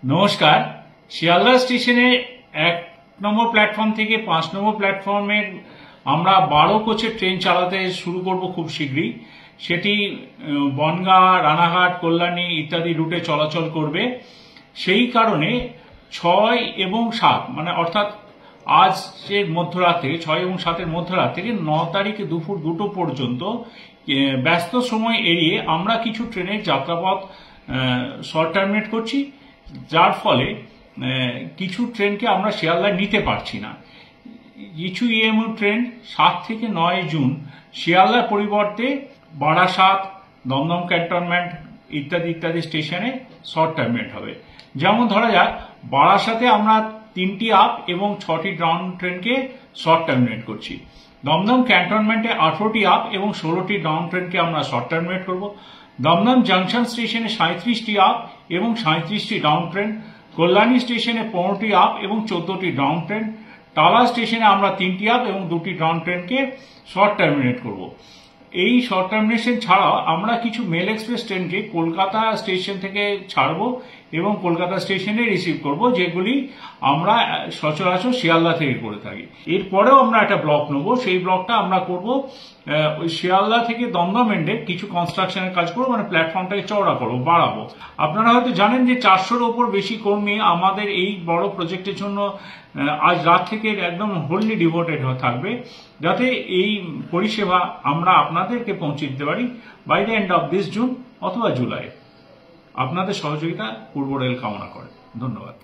নমস্কার। শিয়ালদা স্টেশনে 1 নম্বর প্ল্যাটফর্ম থেকে 5 নম্বর প্ল্যাটফর্মের আমরা 12 কোচের ট্রেন চালাতে শুরু করব খুব শীঘ্রই। সেটি বনগাঁ, রানাঘাট, কল্যাণী ইত্যাদি রুটে চলাচল করবে। সেই কারণে 6 এবং 7 মানে অর্থাৎ আজকের মধ্যরাতে 6 এবং 7-এর মধ্যরাত থেকে 9 তারিখে দুপুর 2টো পর্যন্ত ব্যস্ত সময় এড়িয়ে আমরা কিছু ট্রেনের যাত্রাপথ শর্ট টার্মিনেট করছি, যার ফলে কিছু ট্রেনকে আমরা শিয়ালদায় নিতে পারছি না। কিছু ইএমইউ ট্রেন 7 থেকে 9 জুন শিয়ালদার পরিবর্তে বারাসাত, দমদম ক্যান্টনমেন্ট ইত্যাদি ইত্যাদি স্টেশনে শর্ট টার্মিনেট হবে। যেমন ধরা যাক, বারাসাতে আমরা 3টি আপ এবং 6টি ডাউন ট্রেনকে শর্ট টার্মিনেট করছি। দমদম ক্যান্টনমেন্টে 18টি আপ এবং 16টি ডাউন ট্রেনকে আমরা শর্ট টার্মিনেট করব। দমদম জাংশন স্টেশনে 37টি আপ এবং 37টি ডাউন ট্রেন। কল্যাণী স্টেশনে 15টি আপ এবং 14টি ডাউন ট্রেন। টালা স্টেশনে আমরা 3টি আপ এবং 2টি ডাউন ট্রেনকে শর্ট টার্মিনেট করব। এই শর্ট টার্মিনেশন ছাড়াও আমরা কিছু মেল এক্সপ্রেস ট্রেনকে কলকাতা স্টেশন থেকে ছাড়বো এবং কলকাতা স্টেশনে রিসিভ করব, যেগুলি আমরা সচরাচর শিয়ালদা থেকে করে থাকি। এরপরেও আমরা একটা ব্লক নেব, সেই ব্লকটা আমরা করব ওই শিয়ালদা থেকে দমদম এন্ডে কিছু কনস্ট্রাকশনের কাজ করবো, মানে প্ল্যাটফর্মটাকে চওড়া করবো, বাড়াবো। আপনারা হয়তো জানেন যে 400-র ওপর বেশি কর্মী আমাদের এই বড় প্রজেক্টের জন্য আজ রাত থেকে একদম হোললি ডিভোটেড থাকবে, যাতে এই পরিষেবা আমরা আপনাদেরকে পৌঁছে দিতে পারি by the end of this June অথবা জুলাই। আপনাদের সহযোগিতা পূর্ব রেল কামনা করে। ধন্যবাদ।